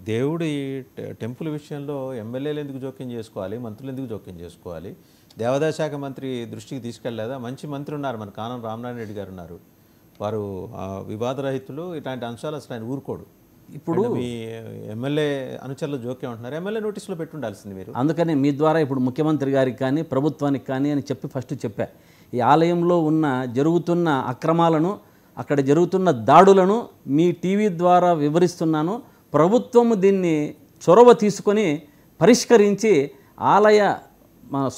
దేవుడి టెంపుల్ విషయంలో ఎమ్మెల్యేలు ఎందుకు జోక్యం చేసుకోవాలి, మంత్రులు ఎందుకు జోక్యం చేసుకోవాలి? దేవాదాయ శాఖ మంత్రి దృష్టికి తీసుకెళ్లేదా? మంచి మంత్రి ఉన్నారు, మన కానం రామనారాయణ రెడ్డి గారు ఉన్నారు. వారు వివాదరహితులు. ఇట్లాంటి అంశాలు అసలు ఆయన ఊరుకోడు. ఇప్పుడు మీ ఎమ్మెల్యే అనుచరులు జోక్యం అంటున్నారు, ఎమ్మెల్యే నోటీసులో పెట్టుండాల్సింది మీరు. అందుకని మీ ద్వారా ఇప్పుడు ముఖ్యమంత్రి గారికి కానీ ప్రభుత్వానికి కానీ అని చెప్పి ఫస్ట్ చెప్పా. ఈ ఆలయంలో జరుగుతున్న అక్రమాలను, అక్కడ జరుగుతున్న దాడులను మీ టీవీ ద్వారా వివరిస్తున్నాను. ప్రభుత్వము దీన్ని చొరవ తీసుకొని పరిష్కరించి ఆలయ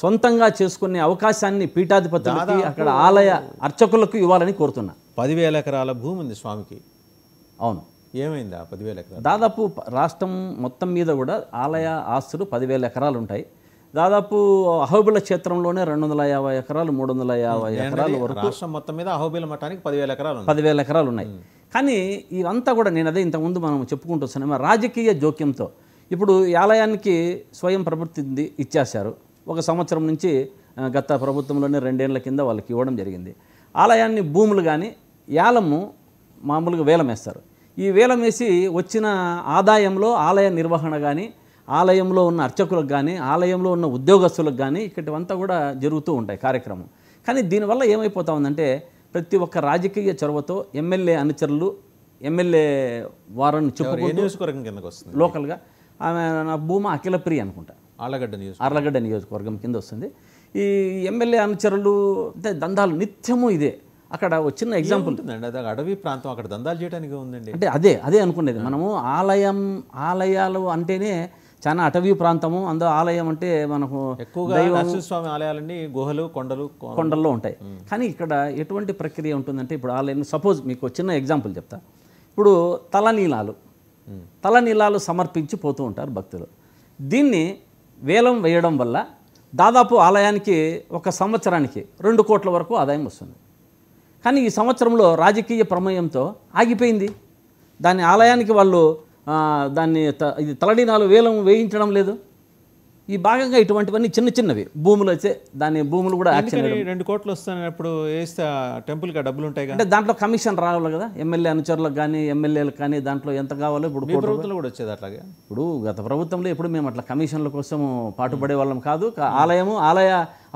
సొంతంగా చేసుకునే అవకాశాన్ని పీఠాధిపతులకి, అక్కడ ఆలయ అర్చకులకు ఇవ్వాలని కోరుతున్నా. 10,000 ఎకరాల భూమి ఉంది స్వామికి. అవును, ఏమైంది ఆ 10,000 ఎకరాలు? దాదాపు రాష్ట్రం మొత్తం మీద కూడా ఆలయ ఆస్తులు 10,000 ఎకరాలు ఉంటాయి. దాదాపు అహోబిల క్షేత్రంలోనే 250 ఎకరాలు 350 ఎకరాల వరకు రాష్ట్రం మొత్తం మీద అహోబిల మఠానికి 10,000 ఎకరాలు 10,000 ఎకరాలు ఉన్నాయి. కానీ ఇవంతా కూడా నేను అదే ఇంతకుముందు మనం చెప్పుకుంటూ వస్తున్నాము, రాజకీయ జోక్యంతో. ఇప్పుడు ఈ ఆలయానికి స్వయం ప్రవృత్తి ఇచ్చేశారు. 1 సంవత్సరం నుంచి గత ప్రభుత్వంలోనే 2 ఏళ్ల కింద వాళ్ళకి ఇవ్వడం జరిగింది. ఆలయాన్ని భూములు కానీ యాలము మామూలుగా వేలం వేస్తారు. ఈ వేలం వేసి వచ్చిన ఆదాయంలో ఆలయ నిర్వహణ కానీ, ఆలయంలో ఉన్న అర్చకులకు కానీ, ఆలయంలో ఉన్న ఉద్యోగస్తులకు కానీ ఇక్కడివంతా కూడా జరుగుతూ ఉంటాయి కార్యక్రమం. కానీ దీనివల్ల ఏమైపోతా ఉందంటే, ప్రతి ఒక్క రాజకీయ చొరవతో ఎమ్మెల్యే అనుచరులు, ఎమ్మెల్యే వారిని చెప్పుకుంటూ లోకల్గా ఆమె నా భూమా అఖిలప్రియ అనుకుంటా, ఆర్లగడ్డ నియోజకవర్గం కింద వస్తుంది. ఈ ఎమ్మెల్యే అనుచరులు అంటే దందాలు నిత్యము ఇదే. అక్కడ వచ్చిన ఎగ్జాంపుల్ అడవి ప్రాంతం, అక్కడ దందాలు చేయడానికి ఉందండి. అంటే అదే అనుకునేది మనము. ఆలయాలు అంటేనే చాలా అటవీ ప్రాంతము. అందులో ఆలయం అంటే మనకు ఎక్కువగా నరసింహస్వామి ఆలయాలన్నీ గుహలు, కొండల్లో ఉంటాయి. కానీ ఇక్కడ ఎటువంటి ప్రక్రియ ఉంటుందంటే, ఇప్పుడు ఆలయం సపోజ్ మీకు చిన్న ఎగ్జాంపుల్ చెప్తా. ఇప్పుడు తలనీలాలు సమర్పించి పోతూ ఉంటారు భక్తులు. దీన్ని వేలం వేయడం వల్ల దాదాపు ఆలయానికి 1 సంవత్సరానికి 2 కోట్ల వరకు ఆదాయం వస్తుంది. కానీ ఈ సంవత్సరంలో రాజకీయ ప్రమేయంతో ఆగిపోయింది. దాన్ని ఆలయానికి వాళ్ళు ఇది తలనీలాలు వేలం వేయించడం లేదు. ఈ భాగంగా ఇటువంటివన్నీ చిన్నవి భూములు అయితే దాని భూములు కూడా 2 కోట్లు వస్తున్నప్పుడు వేస్తే టెంపుల్కి డబ్బులు ఉంటాయి అంటే దాంట్లో కమిషన్ రావాలి కదా ఎమ్మెల్యే అనుచరులకు కానీ, ఎమ్మెల్యేలకు కానీ. దాంట్లో ఎంత కావాలో ఇప్పుడు ప్రభుత్వంలో కూడా వచ్చేది అట్లాగే. ఇప్పుడు గత ప్రభుత్వంలో ఎప్పుడు మేము అట్లా కమిషన్ల కోసం పాటుపడే వాళ్ళం కాదు.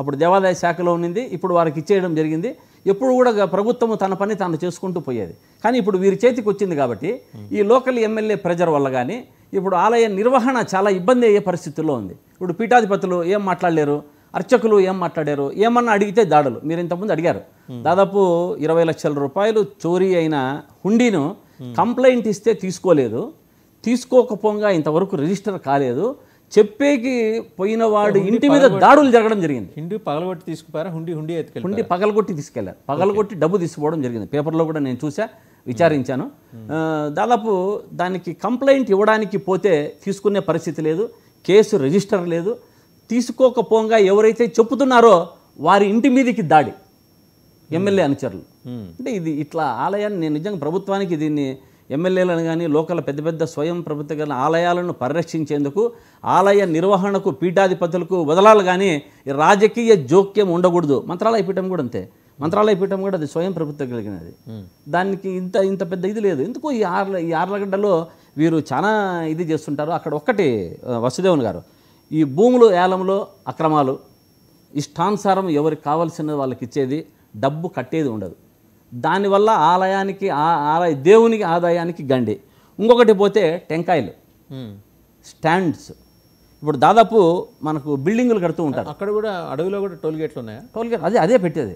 అప్పుడు దేవాదాయ శాఖలో ఉన్నింది, ఇప్పుడు వారికి ఇచ్చేయడం జరిగింది. ఎప్పుడు కూడా ప్రభుత్వము తన పని తాను చేసుకుంటూ పోయేది. కానీ ఇప్పుడు వీరి చేతికి వచ్చింది కాబట్టి ఈ లోకల్ ఎమ్మెల్యే ప్రెజర్ వల్ల కానీ ఇప్పుడు ఆలయ నిర్వహణ చాలా ఇబ్బంది అయ్యే పరిస్థితుల్లో ఉంది. ఇప్పుడు పీఠాధిపతులు ఏం మాట్లాడలేరు, అర్చకులు ఏం మాట్లాడారు, ఏమన్నా అడిగితే దాడులు. మీరు ఇంతకుముందు అడిగారు, దాదాపు 20 లక్షల రూపాయలు చోరీ అయిన హుండీను కంప్లైంట్ ఇస్తే తీసుకోకపోగా ఇంతవరకు రిజిస్టర్ కాలేదు. చెప్పేకి పోయిన వాడు ఇంటి మీద దాడులు జరగడం జరిగింది. హుండీ పగలగొట్టి తీసుకుపోయారా? హుండీ పగలగొట్టి తీసుకెళ్లారు, పగలగొట్టి డబ్బు తీసుకోవడం జరిగింది. పేపర్లో కూడా నేను చూసా, విచారించాను. దాదాపు దానికి కంప్లైంట్ ఇవ్వడానికి పోతే తీసుకునే పరిస్థితి లేదు, కేసు రిజిస్టర్ లేదు. తీసుకోకపోగా ఎవరైతే చెప్పుతున్నారో వారి ఇంటి మీదకి దాడి ఎమ్మెల్యే అనుచరులు. అంటే ఇది ఇట్లా ఆలయాన్ని నేను నిజంగా ప్రభుత్వానికి దీన్ని ఎమ్మెల్యేలను కానీ లోకల్ పెద్ద స్వయం ప్రభుత్వ ఆలయాలను పరిరక్షించేందుకు ఆలయ నిర్వహణకు పీఠాధిపతులకు వదలాలి. కానీ రాజకీయ జోక్యం ఉండకూడదు. మంత్రాలయ పీఠం కూడా అంతే. మంత్రాలయ పీఠం కూడా అది స్వయం ప్రభుత్వం కలిగినది. దానికి ఇంత పెద్ద ఇది లేదు. ఎందుకు ఈ ఆర్లగడ్డలో వీరు చాలా ఇది చేస్తుంటారు. అక్కడ ఒక్కటి వసుదేవన్ గారు, ఈ భూములు ఏలంలో అక్రమాలు, ఇష్టానుసారం ఎవరికి కావాల్సిన వాళ్ళకి ఇచ్చేది, డబ్బు కట్టేది ఉండదు. దానివల్ల ఆలయానికి దేవునికి ఆదాయానికి గండి. ఇంకొకటి పోతే టెంకాయలు స్టాండ్స్. ఇప్పుడు దాదాపు మనకు బిల్డింగులు కడుతూ ఉంటారు. అక్కడ కూడా అడవిలో కూడా టోల్ గేట్లు ఉన్నాయా? టోల్ గేట్ అదే పెట్టేది.